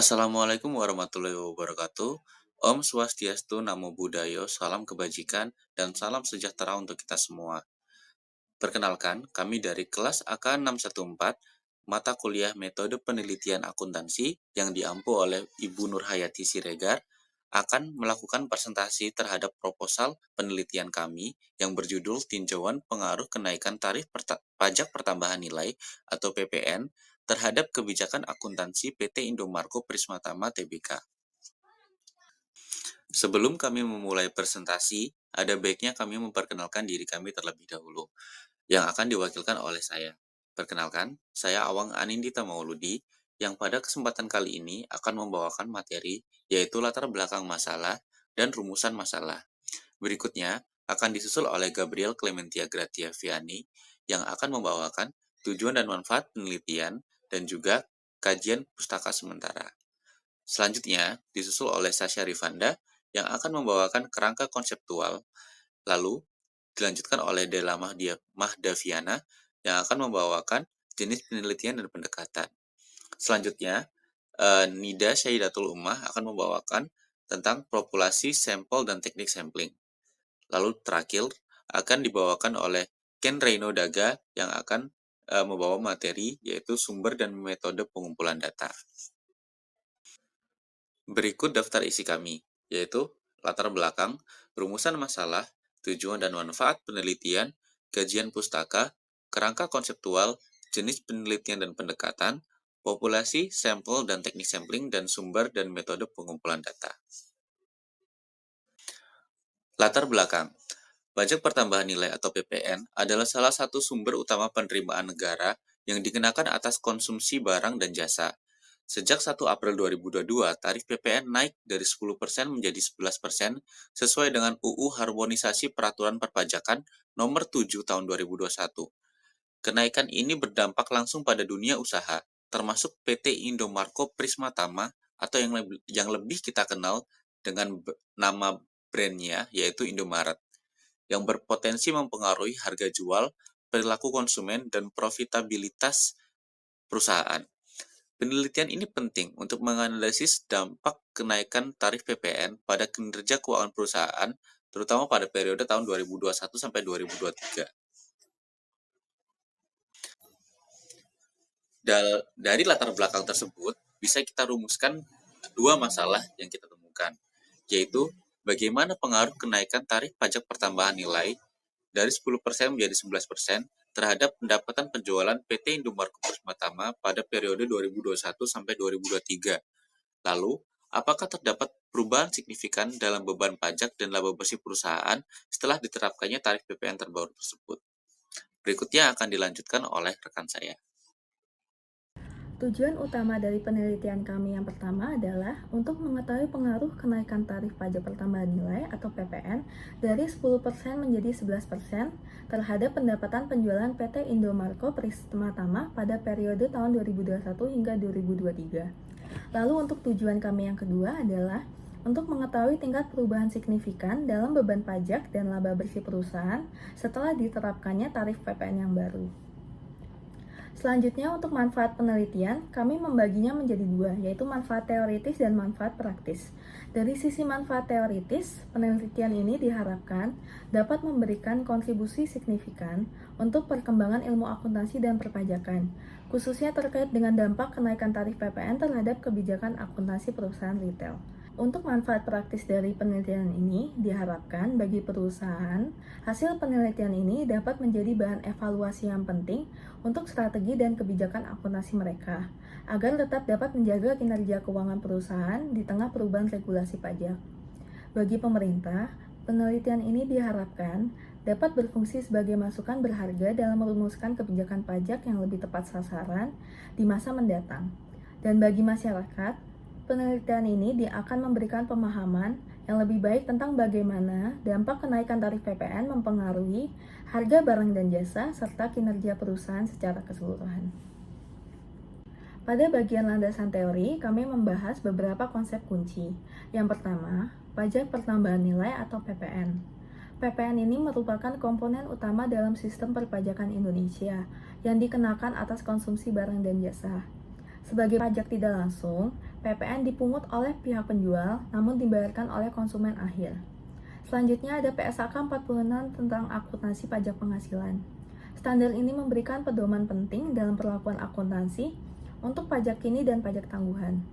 Assalamualaikum warahmatullahi wabarakatuh. Om Swastiastu, Namo Buddhaya, salam kebajikan, dan salam sejahtera untuk kita semua. Perkenalkan, kami dari kelas AK 614, mata kuliah Metode Penelitian Akuntansi yang diampu oleh Ibu Nurhayati Siregar, akan melakukan presentasi terhadap proposal penelitian kami yang berjudul Tinjauan Pengaruh Kenaikan Tarif Pajak Pertambahan Nilai atau PPN terhadap kebijakan akuntansi PT Indomarko Prismatama Tbk. Sebelum kami memulai presentasi, ada baiknya kami memperkenalkan diri kami terlebih dahulu, yang akan diwakilkan oleh saya. Perkenalkan, saya Awang Anindita Mauludi, yang pada kesempatan kali ini akan membawakan materi, yaitu latar belakang masalah dan rumusan masalah. Berikutnya, akan disusul oleh Gabriel Clementia Gratia Vianney, yang akan membawakan tujuan dan manfaat penelitian, dan juga kajian pustaka sementara. Selanjutnya, disusul oleh Sasha Rivanda, yang akan membawakan kerangka konseptual, lalu dilanjutkan oleh Della Mahdaviana yang akan membawakan jenis penelitian dan pendekatan. Selanjutnya, Nida Syahidatul Ummah akan membawakan tentang populasi, sampel, dan teknik sampling. Lalu terakhir akan dibawakan oleh Ken Reino Daga yang akan membawa materi yaitu sumber dan metode pengumpulan data. Berikut daftar isi kami, yaitu latar belakang, rumusan masalah, tujuan dan manfaat penelitian, kajian pustaka, kerangka konseptual, jenis penelitian dan pendekatan, populasi, sampel dan teknik sampling, dan sumber dan metode pengumpulan data. Latar belakang. Pajak pertambahan nilai atau PPN adalah salah satu sumber utama penerimaan negara yang dikenakan atas konsumsi barang dan jasa. Sejak 1 April 2022, tarif PPN naik dari 10% menjadi 11% sesuai dengan UU Harmonisasi Peraturan Perpajakan Nomor 7 Tahun 2021. Kenaikan ini berdampak langsung pada dunia usaha, termasuk PT Indomarko Prismatama atau yang lebih kita kenal dengan nama brandnya yaitu Indomaret, yang berpotensi mempengaruhi harga jual, perilaku konsumen, dan profitabilitas perusahaan. Penelitian ini penting untuk menganalisis dampak kenaikan tarif PPN pada kinerja keuangan perusahaan, terutama pada periode tahun 2021 sampai 2023. Dari latar belakang tersebut, bisa kita rumuskan dua masalah yang kita temukan, yaitu bagaimana pengaruh kenaikan tarif pajak pertambahan nilai dari 10% menjadi 11% terhadap pendapatan penjualan PT Indomarko Prismatama pada periode 2021 sampai 2023. Lalu, apakah terdapat perubahan signifikan dalam beban pajak dan laba bersih perusahaan setelah diterapkannya tarif PPN terbaru tersebut? Berikutnya akan dilanjutkan oleh rekan saya. Tujuan utama dari penelitian kami yang pertama adalah untuk mengetahui pengaruh kenaikan tarif pajak pertambahan nilai atau PPN dari 10% menjadi 11% terhadap pendapatan penjualan PT Indomarko Prismatama pada periode tahun 2021 hingga 2023. Lalu untuk tujuan kami yang kedua adalah untuk mengetahui tingkat perubahan signifikan dalam beban pajak dan laba bersih perusahaan setelah diterapkannya tarif PPN yang baru. Selanjutnya, untuk manfaat penelitian, kami membaginya menjadi dua, yaitu manfaat teoritis dan manfaat praktis. Dari sisi manfaat teoritis, penelitian ini diharapkan dapat memberikan kontribusi signifikan untuk perkembangan ilmu akuntansi dan perpajakan, khususnya terkait dengan dampak kenaikan tarif PPN terhadap kebijakan akuntansi perusahaan retail. Untuk manfaat praktis dari penelitian ini, diharapkan bagi perusahaan, hasil penelitian ini dapat menjadi bahan evaluasi yang penting untuk strategi dan kebijakan akuntansi mereka, agar tetap dapat menjaga kinerja keuangan perusahaan di tengah perubahan regulasi pajak. Bagi pemerintah, penelitian ini diharapkan dapat berfungsi sebagai masukan berharga dalam merumuskan kebijakan pajak yang lebih tepat sasaran di masa mendatang. Dan bagi masyarakat, penelitian ini akan memberikan pemahaman yang lebih baik tentang bagaimana dampak kenaikan tarif PPN mempengaruhi harga barang dan jasa serta kinerja perusahaan secara keseluruhan. Pada bagian landasan teori, kami membahas beberapa konsep kunci. Yang pertama, pajak pertambahan nilai atau PPN. PPN ini merupakan komponen utama dalam sistem perpajakan Indonesia yang dikenakan atas konsumsi barang dan jasa. Sebagai pajak tidak langsung, PPN dipungut oleh pihak penjual, namun dibayarkan oleh konsumen akhir. Selanjutnya ada PSAK 46 tentang akuntansi pajak penghasilan. Standar ini memberikan pedoman penting dalam perlakuan akuntansi untuk pajak kini dan pajak tangguhan.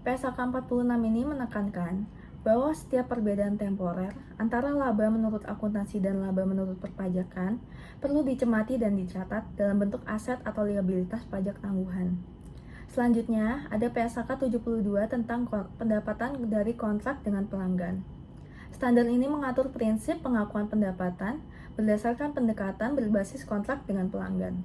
PSAK 46 ini menekankan bahwa setiap perbedaan temporer antara laba menurut akuntansi dan laba menurut perpajakan perlu dicermati dan dicatat dalam bentuk aset atau liabilitas pajak tangguhan. Selanjutnya, ada PSAK 72 tentang pendapatan dari kontrak dengan pelanggan. Standar ini mengatur prinsip pengakuan pendapatan berdasarkan pendekatan berbasis kontrak dengan pelanggan.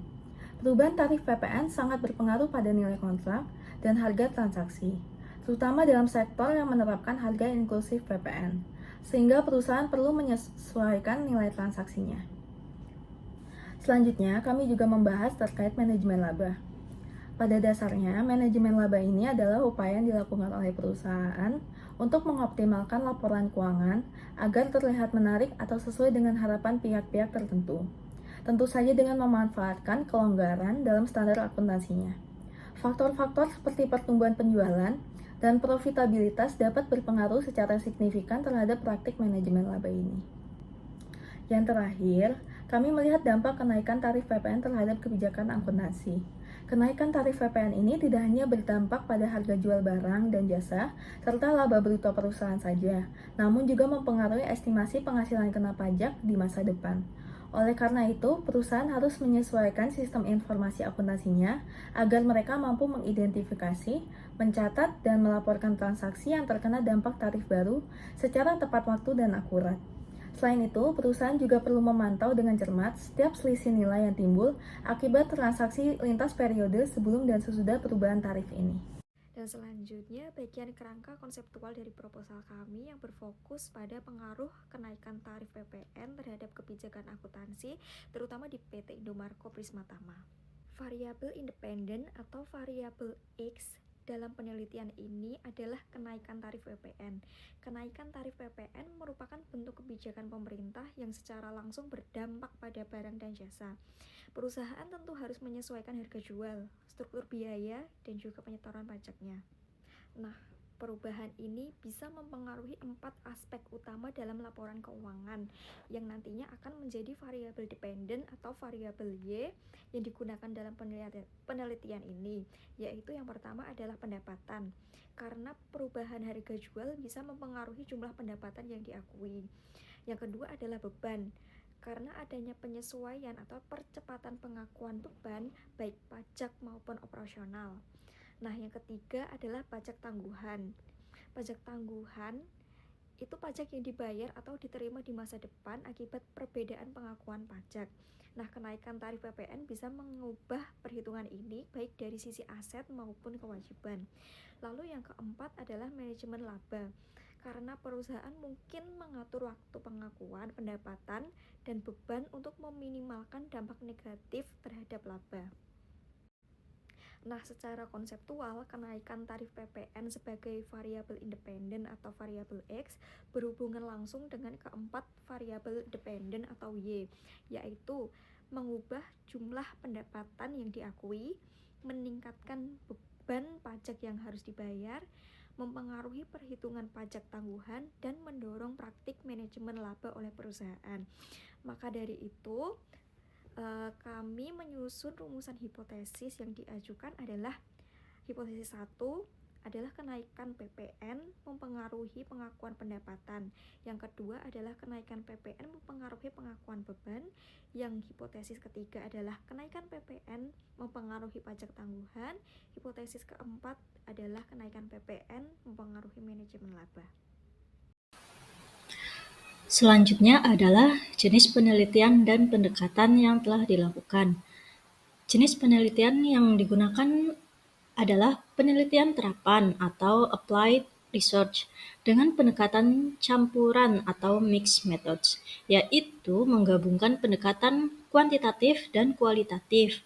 Perubahan tarif PPN sangat berpengaruh pada nilai kontrak dan harga transaksi, terutama dalam sektor yang menerapkan harga inklusif PPN, sehingga perusahaan perlu menyesuaikan nilai transaksinya. Selanjutnya, kami juga membahas terkait manajemen laba. Pada dasarnya, manajemen laba ini adalah upaya yang dilakukan oleh perusahaan untuk mengoptimalkan laporan keuangan agar terlihat menarik atau sesuai dengan harapan pihak-pihak tertentu. Tentu saja dengan memanfaatkan kelonggaran dalam standar akuntansinya. Faktor-faktor seperti pertumbuhan penjualan dan profitabilitas dapat berpengaruh secara signifikan terhadap praktik manajemen laba ini. Yang terakhir, kami melihat dampak kenaikan tarif PPN terhadap kebijakan akuntansi. Kenaikan tarif PPN ini tidak hanya berdampak pada harga jual barang dan jasa serta laba bruto perusahaan saja, namun juga mempengaruhi estimasi penghasilan kena pajak di masa depan. Oleh karena itu, perusahaan harus menyesuaikan sistem informasi akuntansinya agar mereka mampu mengidentifikasi, mencatat, dan melaporkan transaksi yang terkena dampak tarif baru secara tepat waktu dan akurat. Selain itu, perusahaan juga perlu memantau dengan cermat setiap selisih nilai yang timbul akibat transaksi lintas periode sebelum dan sesudah perubahan tarif ini. Dan selanjutnya, bagian kerangka konseptual dari proposal kami yang berfokus pada pengaruh kenaikan tarif PPN terhadap kebijakan akuntansi, terutama di PT Indomarko Prismatama. Variabel independen atau variabel X dalam penelitian ini adalah kenaikan tarif PPN. Kenaikan tarif PPN merupakan bentuk kebijakan pemerintah yang secara langsung berdampak pada barang dan jasa. Perusahaan tentu harus menyesuaikan harga jual, struktur biaya, dan juga penyetoran pajaknya. Nah, perubahan ini bisa mempengaruhi 4 aspek utama dalam laporan keuangan yang nantinya akan menjadi variabel dependen atau variabel Y yang digunakan dalam penelitian ini, yaitu yang pertama adalah pendapatan, karena perubahan harga jual bisa mempengaruhi jumlah pendapatan yang diakui. Yang kedua adalah beban, karena adanya penyesuaian atau percepatan pengakuan beban baik pajak maupun operasional. Nah, yang ketiga adalah pajak tangguhan. Pajak tangguhan itu pajak yang dibayar atau diterima di masa depan akibat perbedaan pengakuan pajak. Nah, kenaikan tarif PPN bisa mengubah perhitungan ini baik dari sisi aset maupun kewajiban. Lalu yang keempat adalah manajemen laba, karena perusahaan mungkin mengatur waktu pengakuan pendapatan dan beban untuk meminimalkan dampak negatif terhadap laba. Nah, secara konseptual, kenaikan tarif PPN sebagai variabel independen atau variabel X berhubungan langsung dengan keempat variabel dependen atau Y, yaitu mengubah jumlah pendapatan yang diakui, meningkatkan beban pajak yang harus dibayar, mempengaruhi perhitungan pajak tangguhan, dan mendorong praktik manajemen laba oleh perusahaan. Maka dari itu, kami menyusun rumusan hipotesis yang diajukan adalah hipotesis 1 adalah kenaikan PPN mempengaruhi pengakuan pendapatan. Yang kedua adalah kenaikan PPN mempengaruhi pengakuan beban. Yang hipotesis ketiga adalah kenaikan PPN mempengaruhi pajak tangguhan. Hipotesis keempat adalah kenaikan PPN mempengaruhi manajemen laba. Selanjutnya adalah jenis penelitian dan pendekatan yang telah dilakukan. Jenis penelitian yang digunakan adalah penelitian terapan atau applied research dengan pendekatan campuran atau mixed methods, yaitu menggabungkan pendekatan kuantitatif dan kualitatif.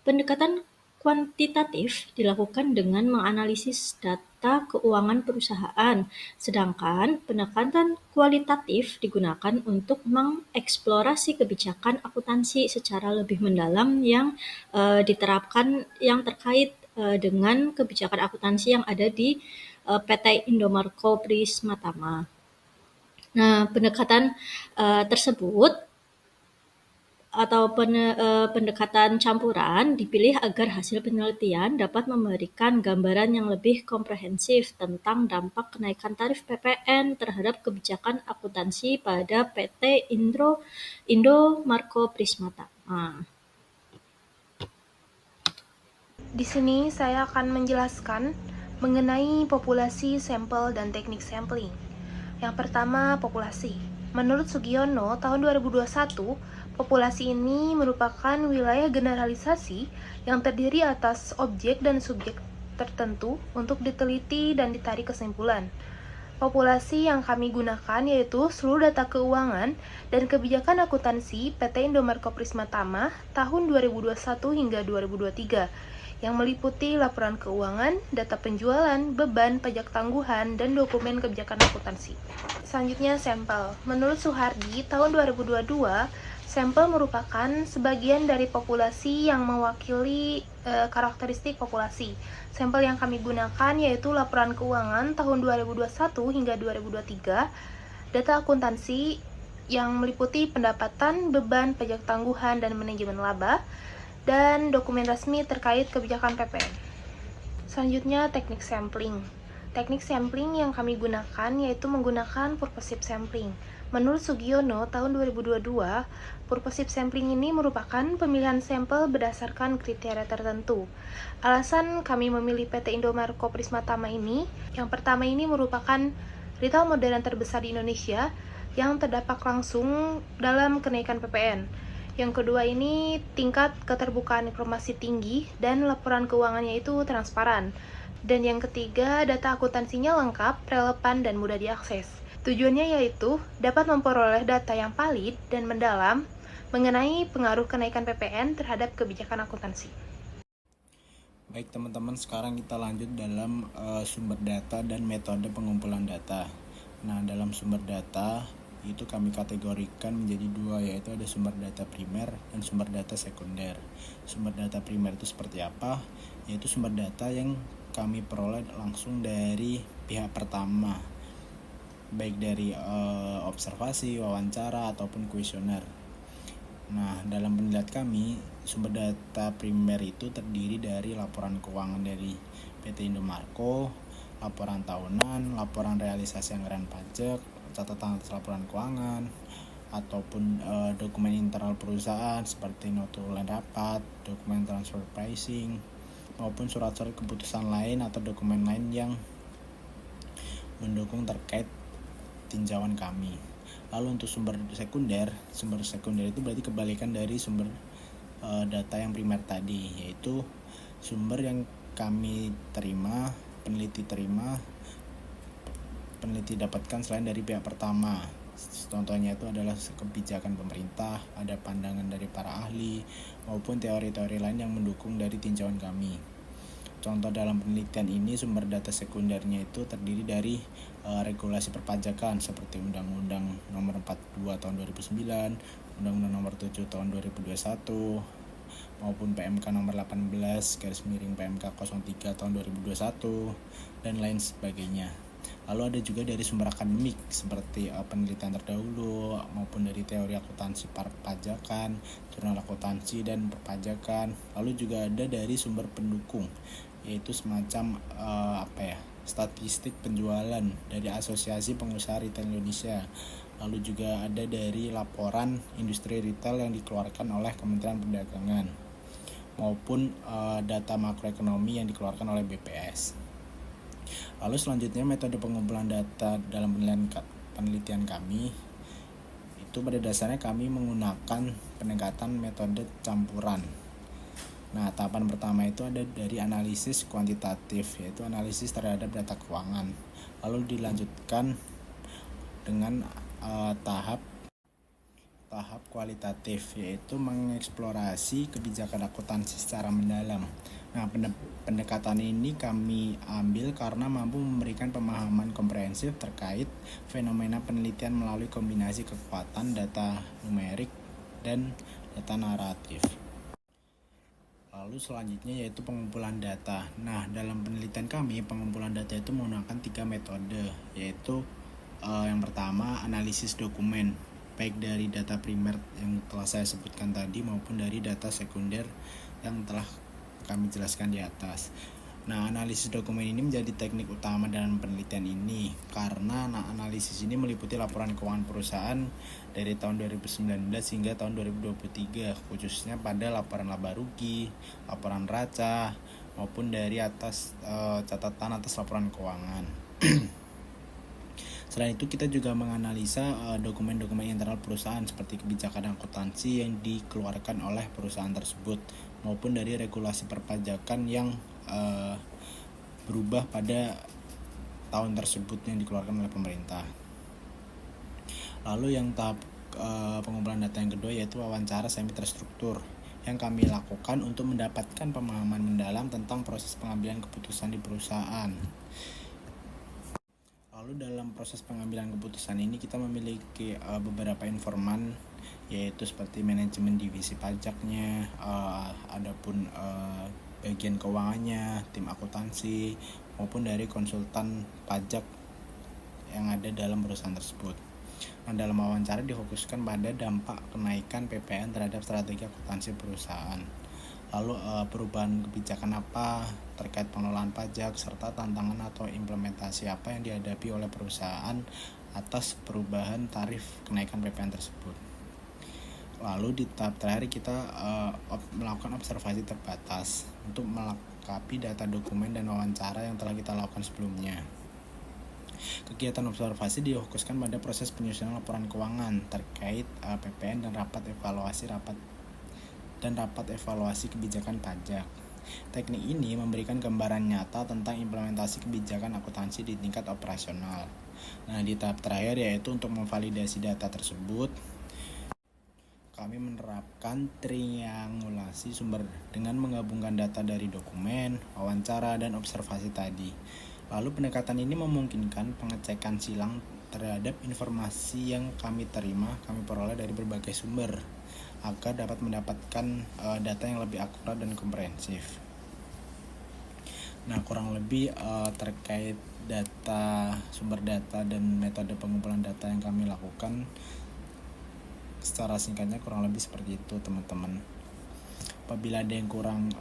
Pendekatan kuantitatif dilakukan dengan menganalisis data keuangan perusahaan, sedangkan pendekatan kualitatif digunakan untuk mengeksplorasi kebijakan akuntansi secara lebih mendalam yang diterapkan yang terkait dengan kebijakan akuntansi yang ada di PT Indomarko Prismatama. Nah, pendekatan tersebut atau pendekatan campuran dipilih agar hasil penelitian dapat memberikan gambaran yang lebih komprehensif tentang dampak kenaikan tarif PPN terhadap kebijakan akuntansi pada PT Indomarko Prismatama. Di sini saya akan menjelaskan mengenai populasi, sampel, dan teknik sampling. Yang pertama, populasi. Menurut Sugiono, tahun 2021, populasi ini merupakan wilayah generalisasi yang terdiri atas objek dan subjek tertentu untuk diteliti dan ditarik kesimpulan. Populasi yang kami gunakan yaitu seluruh data keuangan dan kebijakan akuntansi PT Indomarko Prismatama tahun 2021 hingga 2023 yang meliputi laporan keuangan, data penjualan, beban, pajak tangguhan, dan dokumen kebijakan akuntansi. Selanjutnya, sampel. Menurut Suhardi, tahun 2022, sampel merupakan sebagian dari populasi yang mewakili karakteristik populasi. Sampel yang kami gunakan yaitu laporan keuangan tahun 2021 hingga 2023, data akuntansi yang meliputi pendapatan, beban, pajak tangguhan, dan manajemen laba, dan dokumen resmi terkait kebijakan PPN. Selanjutnya, teknik sampling. Teknik sampling yang kami gunakan yaitu menggunakan purposive sampling. Menurut Sugiono, tahun 2022, purposive sampling ini merupakan pemilihan sampel berdasarkan kriteria tertentu. Alasan kami memilih PT Indomarko Prismatama ini, yang pertama ini merupakan retail modern terbesar di Indonesia yang terdampak langsung dalam kenaikan PPN. Yang kedua ini tingkat keterbukaan informasi tinggi dan laporan keuangannya itu transparan. Dan yang ketiga, data akuntansinya lengkap, relevan, dan mudah diakses. Tujuannya yaitu dapat memperoleh data yang valid dan mendalam mengenai pengaruh kenaikan PPN terhadap kebijakan akuntansi. Baik teman-teman, sekarang kita lanjut dalam sumber data dan metode pengumpulan data. Nah, dalam sumber data itu kami kategorikan menjadi dua, yaitu ada sumber data primer dan sumber data sekunder. Sumber data primer itu seperti apa? Yaitu sumber data yang kami peroleh langsung dari pihak pertama, baik dari observasi, wawancara, ataupun kuesioner. Nah, dalam penilaian kami, sumber data primer itu terdiri dari laporan keuangan dari PT Indomarko, laporan tahunan, laporan realisasi anggaran pajak, catatan atas laporan keuangan, ataupun dokumen internal perusahaan seperti notulen rapat, dokumen transfer pricing, maupun surat-surat keputusan lain atau dokumen lain yang mendukung terkait tinjauan kami. Lalu untuk sumber sekunder itu berarti kebalikan dari sumber data yang primer tadi, yaitu sumber yang kami terima, peneliti dapatkan selain dari pihak pertama. Contohnya itu adalah kebijakan pemerintah, ada pandangan dari para ahli, maupun teori-teori lain yang mendukung dari tinjauan kami. Contoh dalam penelitian ini, sumber data sekundernya itu terdiri dari regulasi perpajakan seperti Undang-Undang Nomor 42 Tahun 2009, Undang-Undang Nomor 7 Tahun 2021, maupun PMK Nomor 18/PMK 03 Tahun 2021, dan lain sebagainya. Lalu ada juga dari sumber akademik seperti penelitian terdahulu maupun dari teori akuntansi perpajakan, jurnal akuntansi dan perpajakan. Lalu juga ada dari sumber pendukung, yaitu semacam statistik penjualan dari Asosiasi Pengusaha Retail Indonesia. Lalu juga ada dari laporan industri retail yang dikeluarkan oleh Kementerian Perdagangan, maupun data makroekonomi yang dikeluarkan oleh BPS. Lalu selanjutnya metode pengumpulan data dalam penelitian kami itu pada dasarnya kami menggunakan pendekatan metode campuran. Nah, tahapan pertama itu ada dari analisis kuantitatif, yaitu analisis terhadap data keuangan. Lalu dilanjutkan dengan tahap kualitatif, yaitu mengeksplorasi kebijakan akuntansi secara mendalam. Nah, pendekatan ini kami ambil karena mampu memberikan pemahaman komprehensif terkait fenomena penelitian melalui kombinasi kekuatan data numerik dan data naratif. Lalu selanjutnya yaitu pengumpulan data. Nah, dalam penelitian kami, pengumpulan data itu menggunakan 3 metode, yaitu yang pertama analisis dokumen, baik dari data primer yang telah saya sebutkan tadi maupun dari data sekunder yang telah kami jelaskan di atas. Nah, analisis dokumen ini menjadi teknik utama dalam penelitian ini karena analisis ini meliputi laporan keuangan perusahaan dari tahun 2019 hingga tahun 2023, khususnya pada laporan laba rugi, laporan raca, maupun dari atas catatan atas laporan keuangan. Selain itu, kita juga menganalisa dokumen-dokumen internal perusahaan seperti kebijakan akuntansi yang dikeluarkan oleh perusahaan tersebut maupun dari regulasi perpajakan yang berubah pada tahun tersebut yang dikeluarkan oleh pemerintah. Lalu yang tahap pengumpulan data yang kedua yaitu wawancara semi terstruktur yang kami lakukan untuk mendapatkan pemahaman mendalam tentang proses pengambilan keputusan di perusahaan. Lalu dalam proses pengambilan keputusan ini kita memiliki beberapa informan, yaitu seperti manajemen divisi pajaknya, adapun bagian keuangannya, tim akuntansi, maupun dari konsultan pajak yang ada dalam perusahaan tersebut. Nah, dalam wawancara difokuskan pada dampak kenaikan PPN terhadap strategi akuntansi perusahaan. Lalu perubahan kebijakan apa terkait pengelolaan pajak serta tantangan atau implementasi apa yang dihadapi oleh perusahaan atas perubahan tarif kenaikan PPN tersebut. Lalu di tahap terakhir kita melakukan observasi terbatas untuk melengkapi data dokumen dan wawancara yang telah kita lakukan sebelumnya. Kegiatan observasi difokuskan pada proses penyusunan laporan keuangan terkait PPN dan rapat evaluasi kebijakan pajak. Teknik ini memberikan gambaran nyata tentang implementasi kebijakan akuntansi di tingkat operasional. Nah, di tahap terakhir yaitu untuk memvalidasi data tersebut, kami menerapkan triangulasi sumber dengan menggabungkan data dari dokumen, wawancara, dan observasi tadi. Lalu pendekatan ini memungkinkan pengecekan silang terhadap informasi yang kami peroleh dari berbagai sumber agar dapat mendapatkan data yang lebih akurat dan komprehensif. Nah, kurang lebih terkait sumber data dan metode pengumpulan data yang kami lakukan secara singkatnya kurang lebih seperti itu, teman-teman. Apabila ada yang kurang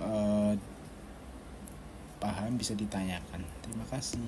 paham bisa ditanyakan. Terima kasih.